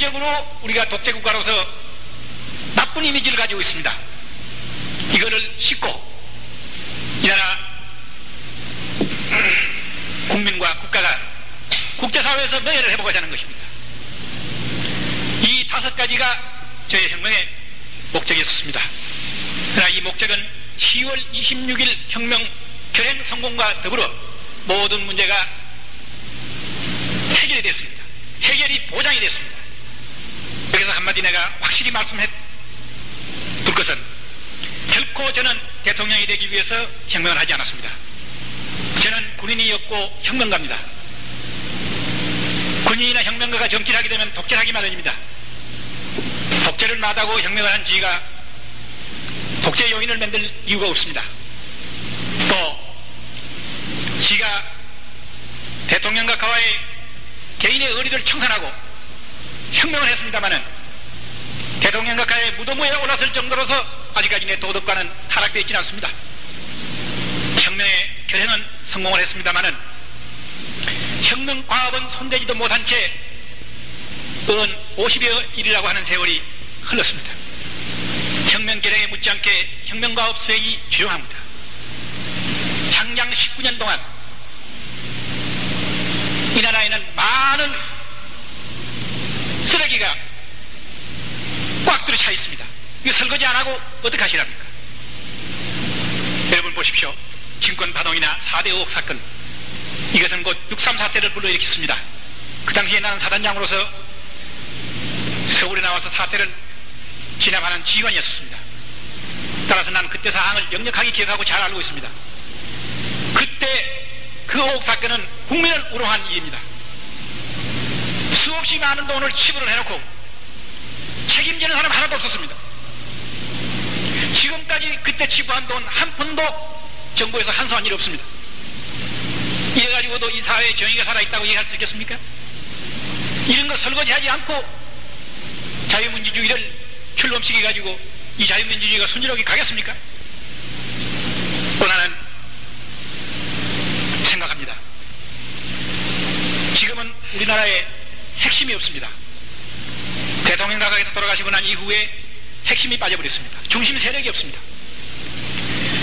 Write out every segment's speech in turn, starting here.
물리적으로 우리가 독재국가로서 나쁜 이미지를 가지고 있습니다. 이거를 싣고 이 나라 국민과 국가가 국제사회에서 명예를 회복하자는 것입니다. 이 5가지가 저의 혁명의 목적이었습니다. 그러나 이 목적은 10월 26일 혁명 결행 성공과 더불어 모든 문제가 해결이 됐습니다. 해결이 보장이 됐습니다. 여기서 한마디 내가 확실히 말씀해 둘 것은 결코 저는 대통령이 되기 위해서 혁명을 하지 않았습니다. 저는 군인이었고 혁명가입니다. 군인이나 혁명가가 정치를 하게 되면 독재를 하기 마련입니다. 독재를 마다하고 혁명을 한 지가 독재 요인을 만들 이유가 없습니다. 또 지가 대통령과 가와의 개인의 의리를 청산하고 혁명을 했습니다마는 대통령과 가의 무덤 위에 올라설 정도로서 아직까지 내 도덕과는 타락되어 있지는 않습니다. 혁명의 결행은 성공을 했습니다마는 혁명 과업은 손대지도 못한 채 50여 일이라고 하는 세월이 흘렀습니다. 혁명 결행에 못지않게 혁명 과업 수행이 주요합니다. 장장 19년 동안 이 나라에는 많은 쓰레기가 꽉 들어차 있습니다. 이거 설거지 안 하고 어떻게 하시랍니까? 여러분 보십시오. 증권파동이나 4대 의혹 사건, 이것은 곧 6.3 사태를 불러일으켰습니다. 그 당시에 나는 사단장으로서 서울에 나와서 사태를 진압하는 지휘관이었습니다. 따라서 나는 그때 사항을 역력하게 기억하고 잘 알고 있습니다. 그때 그 의혹 사건은 국민을 우롱한 일입니다. 수없이 많은 돈을 치부를 해놓고 책임지는 사람 하나도 없었습니다. 지금까지 그때 치부한 돈 한 푼도 정부에서 한수한 일이 없습니다. 이래가지고도 이 사회에 정의가 살아있다고 얘기할 수 있겠습니까? 이런 거 설거지하지 않고 자유민주주의를 출범시켜가지고 이 자유민주주의가 순조롭게 가겠습니까? 또 나는 생각합니다. 지금은 우리나라에 핵심이 없습니다. 대통령 가까이서 돌아가시고 난 이후에 핵심이 빠져버렸습니다. 중심 세력이 없습니다.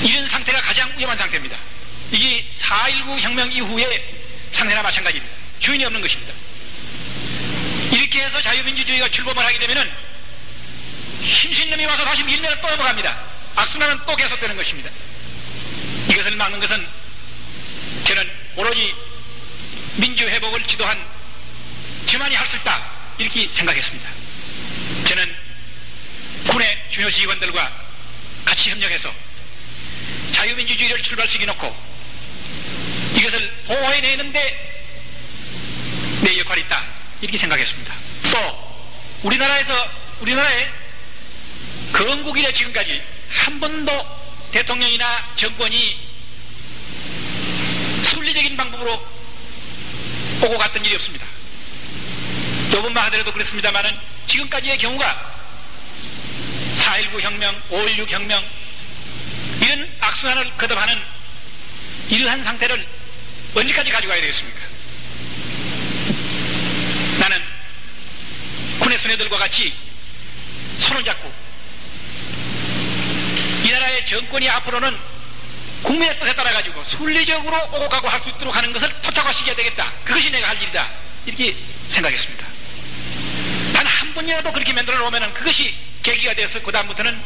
이런 상태가 가장 위험한 상태입니다. 이게 4.19 혁명 이후의 상태나 마찬가지입니다. 주인이 없는 것입니다. 이렇게 해서 자유민주주의가 출범을 하게 되면은 힘신 놈이 와서 다시 밀면 또 넘어갑니다. 악순환은 또 계속되는 것입니다. 이것을 막는 것은 저는 오로지 민주회복을 지도한 저만이 할 수 있다, 이렇게 생각했습니다. 저는 군의 중요 지휘관들과 같이 협력해서 자유민주주의를 출발시켜놓고 이것을 보호해내는데 내 역할이 있다, 이렇게 생각했습니다. 또 우리나라의 건국 이래 지금까지 한 번도 대통령이나 정권이 순리적인 방법으로 오고 갔던 일이 없습니다. 요번만 하더라도 그렇습니다만은 지금까지의 경우가 4.19 혁명, 5.16 혁명, 이런 악순환을 거듭하는 이러한 상태를 언제까지 가져가야 되겠습니까? 나는 군의 수뇌들과 같이 손을 잡고 이 나라의 정권이 앞으로는 국민의 뜻에 따라 가지고 순리적으로 오고 가고 할 수 있도록 하는 것을 토착화시켜야 되겠다. 그것이 내가 할 일이다, 이렇게 생각했습니다. 단 한 번이라도 그렇게 만들어 놓으면 그것이 계기가 돼서 그 다음부터는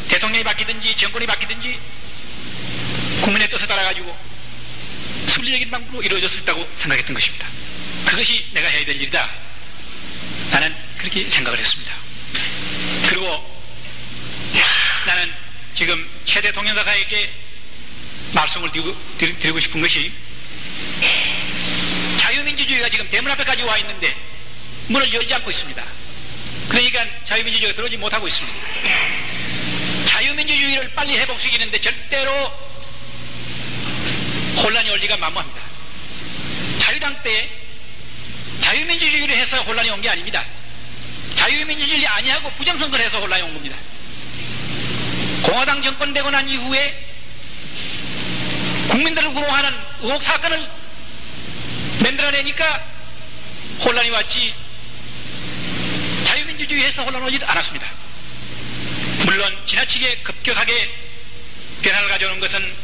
대통령이 바뀌든지 정권이 바뀌든지 국민의 뜻에 따라 가지고 순리적인 방법으로 이루어질 수 있다고 생각했던 것입니다. 그것이 내가 해야 될 일이다, 나는 그렇게 생각을 했습니다. 그리고 나는 지금 최 대통령가에게 말씀을 드리고 싶은 것이, 자유민주주의가 지금 대문 앞에까지 와 있는데 문을 열지 않고 있습니다. 그러니까 자유민주주의가 들어오지 못하고 있습니다. 자유민주주의를 빨리 회복시키는데 절대로 혼란이 올 리가 만무합니다. 자유당 때 자유민주주의를 해서 혼란이 온 게 아닙니다. 자유민주주의 아니하고 부정선거를 해서 혼란이 온 겁니다. 공화당 정권 되고 난 이후에 국민들을 우롱하는 의혹 사건을 만들어내니까 혼란이 왔지, 자유민주주의에서 혼란하지 않았습니다. 물론 지나치게 급격하게 변화를 가져오는 것은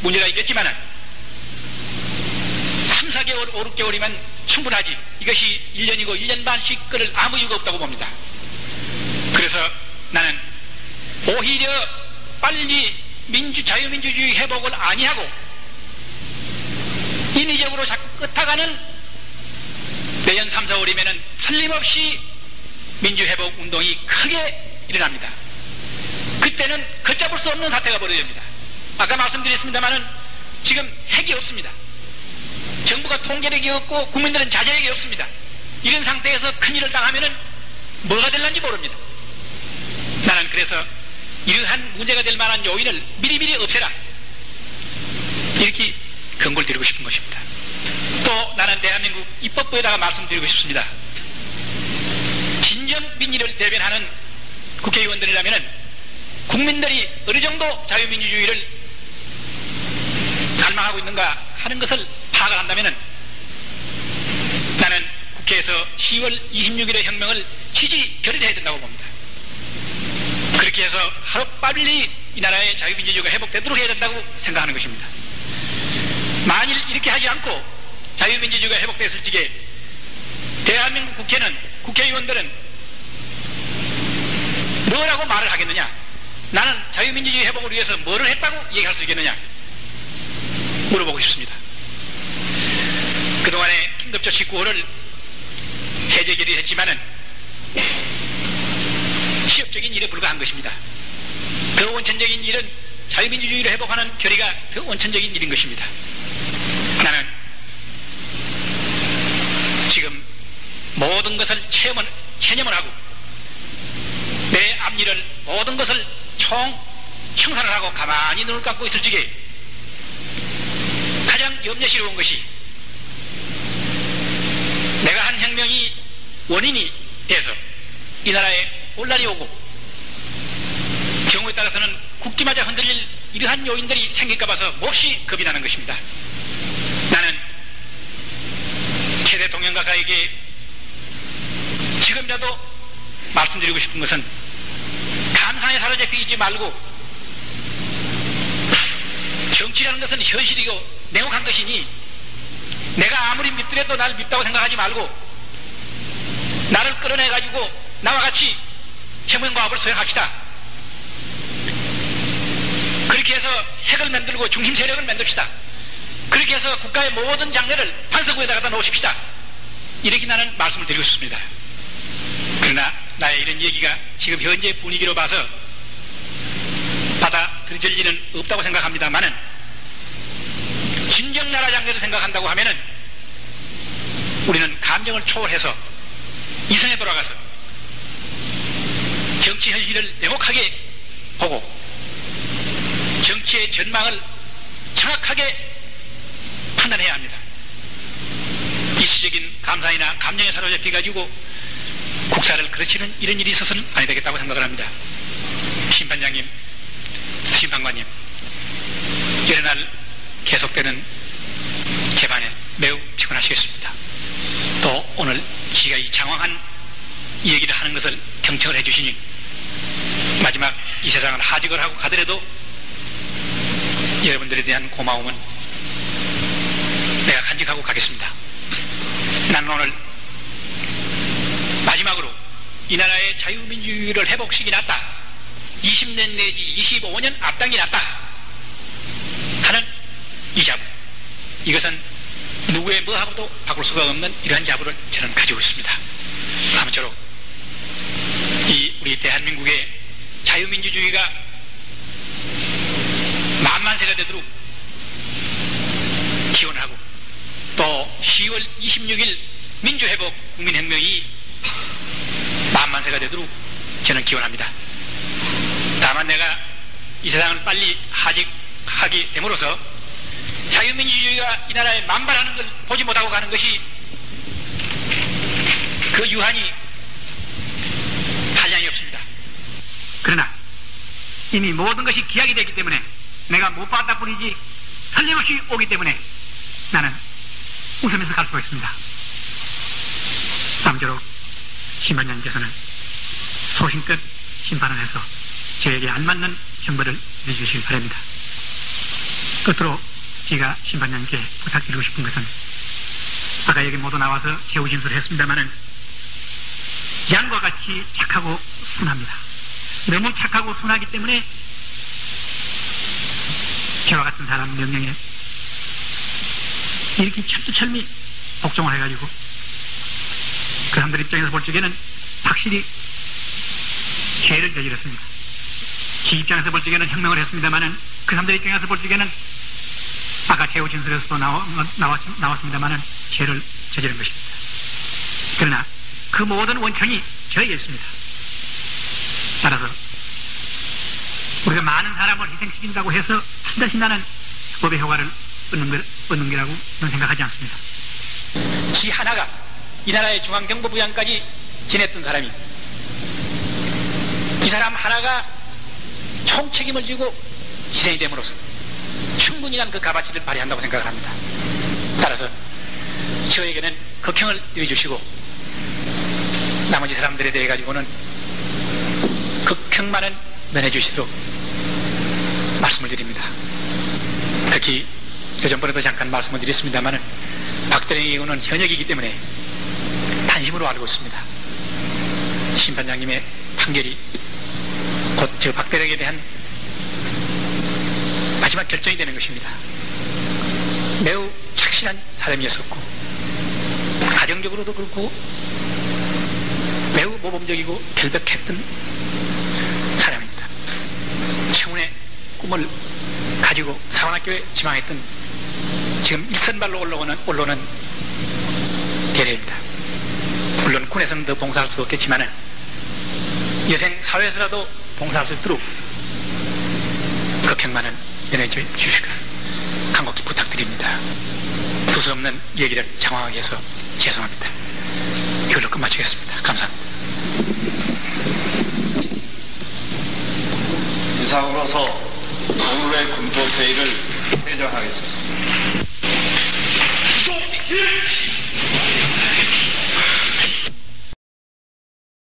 문제가 있겠지만 3, 4개월, 5, 6개월이면 충분하지. 이것이 1년이고 1년 반씩 끌을 아무 이유가 없다고 봅니다. 그래서 나는 오히려 빨리 자유민주주의 회복을 아니하고 인위적으로 자꾸 끄타가는 내년 3, 4월이면 틀림없이 민주회복 운동이 크게 일어납니다. 그때는 걷잡을 수 없는 사태가 벌어집니다. 아까 말씀드렸습니다마는 지금 핵이 없습니다. 정부가 통제력이 없고 국민들은 자제력이 없습니다. 이런 상태에서 큰일을 당하면은 뭐가 될는지 모릅니다. 나는 그래서 이러한 문제가 될 만한 요인을 미리미리 없애라, 이렇게 권고를 드리고 싶은 것입니다. 또 나는 대한민국 입법부에다가 말씀드리고 싶습니다. 진정 민의를 대변하는 국회의원들이라면 국민들이 어느 정도 자유민주주의를 갈망하고 있는가 하는 것을 파악을 한다면 나는 국회에서 10월 26일의 혁명을 지지 결의해야 된다고 봅니다. 그렇게 해서 하루빨리 이 나라의 자유민주주의가 회복되도록 해야 된다고 생각하는 것입니다. 만일 이렇게 하지 않고 자유민주주의가 회복됐을 적에 대한민국 국회는, 국회의원들은 뭐라고 말을 하겠느냐? 나는 자유민주주의 회복을 위해서 뭐를 했다고 얘기할 수 있겠느냐? 물어보고 싶습니다. 그동안에 긴급조치 9호를 해제 결의했지만은 시업적인 일에 불과한 것입니다. 더 원천적인 일은 자유민주주의를 회복하는 결의가 더 원천적인 일인 것입니다. 나는 지금 모든 것을 체념을 하고 내 앞일을 모든 것을 청산을 하고 가만히 눈을 감고 있을 적에 가장 염려스러운 것이 내가 한 혁명이 원인이 돼서 이 나라에 혼란이 오고 경우에 따라서는 국기마저 흔들릴 이러한 요인들이 생길까 봐서 몹시 겁이 나는 것입니다. 나는 최 대통령 각하에게 지금이라도 말씀드리고 싶은 것은 감상에 사로잡혀 있지 말고 정치라는 것은 현실이고 냉혹한 것이니 내가 아무리 밉더라도 나를 밉다고 생각하지 말고 나를 끌어내가지고 나와 같이 혁명과업을 수행합시다. 그렇게 해서 핵을 만들고 중심 세력을 만듭시다. 그렇게 해서 국가의 모든 장래를 반석위에다가 놓으십시다. 이렇게 나는 말씀을 드리고 싶습니다. 그러나 나의 이런 얘기가 지금 현재 분위기로 봐서 받아들일 리는 없다고 생각합니다만은 진정 나라 장래를 생각한다고 하면은 우리는 감정을 초월해서 이성에 돌아가서 정치 현실을 냉혹하게 보고 정치의 전망을 정확하게 판단해야 합니다. 일시적인 감상이나 감정에 사로잡혀가지고 국사를 그르치는 이런 일이 있어서는 아니 되겠다고 생각을 합니다. 심판장님, 심판관님, 여러 날 계속되는 재판에 매우 피곤하시겠습니다. 또 오늘 지가 이 장황한 얘기를 하는 것을 경청을 해주시니 마지막 이 세상을 하직을 하고 가더라도 여러분들에 대한 고마움은 내가 간직하고 가겠습니다. 나는 오늘 마지막으로 이 나라의 자유민주주의를 회복시키 놨다, 20년 내지 25년 앞당기 놨다 하는 이 자부, 이것은 누구의 뭐하고도 바꿀 수가 없는 이러한 자부를 저는 가지고 있습니다. 아무쪼록 이 우리 대한민국의 자유민주주의가 만만세가 되도록 기원하고 또 10월 26일 민주회복 국민혁명이 만만세가 되도록 저는 기원합니다. 다만 내가 이 세상을 빨리 하직하게 됨으로써 자유민주주의가 이 나라에 만발하는 걸 보지 못하고 가는 것이 그 유한이 한량이 없습니다. 그러나 이미 모든 것이 기약이 되기 때문에 내가 못 봤다 뿐이지 틀림없이 오기 때문에 나는 웃으면서 갈 수가 있습니다. 아무쪼록 심판장님께서는 소신껏 심판을 해서 저에게 안 맞는 형벌을 내주시길 바랍니다. 끝으로 제가 심판장님께 부탁드리고 싶은 것은 아까 여기 모두 나와서 제후 진술을 했습니다마는 양과 같이 착하고 순합니다. 너무 착하고 순하기 때문에 저와 같은 사람 명령에 이렇게 철두철미 복종을 해가지고 그 사람들 입장에서 볼 적에는 확실히 죄를 저질렀습니다. 지 입장에서 볼 적에는 혁명을 했습니다마는 그 사람들 입장에서 볼 적에는 아까 제후 진술에서도 나왔습니다마는 죄를 저지른 것입니다. 그러나 그 모든 원천이 저에게 있습니다. 따라서 우리가 많은 사람을 희생시킨다고 해서 반드시 나는 법의 효과를 얻는 거라고 저는 생각하지 않습니다. 지 하나가 이 나라의 중앙정보부장까지 지냈던 사람이 이 사람 하나가 총책임을 지고 희생이 됨으로써 충분히 난 그 값어치를 발휘한다고 생각을 합니다. 따라서 저에게는 극형을 내려주시고 나머지 사람들에 대해 가지고는 극형만은 면해주시도록 말씀을 드립니다. 특히 그전번에도 잠깐 말씀을 드렸습니다마는 박대령의 경우는 현역이기 때문에 단심으로 알고 있습니다. 심판장님의 판결이 곧 저 박대령에 대한 마지막 결정이 되는 것입니다. 매우 착실한 사람이었었고 가정적으로도 그렇고 매우 모범적이고 결백했던 사람입니다. 청운의 꿈을 가지고 사관학교에 지망했던 지금 일선발로 올라오는 대례입니다. 물론 군에서는 더 봉사할 수 없겠지만은 여생 사회에서라도 봉사할 수 있도록 극형만은 면해 주실 것을 간곡히 부탁드립니다. 두서없는 얘기를 장황하게 해서 죄송합니다. 이걸로 끝마치겠습니다. 감사합니다. 이상으로서 오늘의 군법회의를 회장하겠습니다.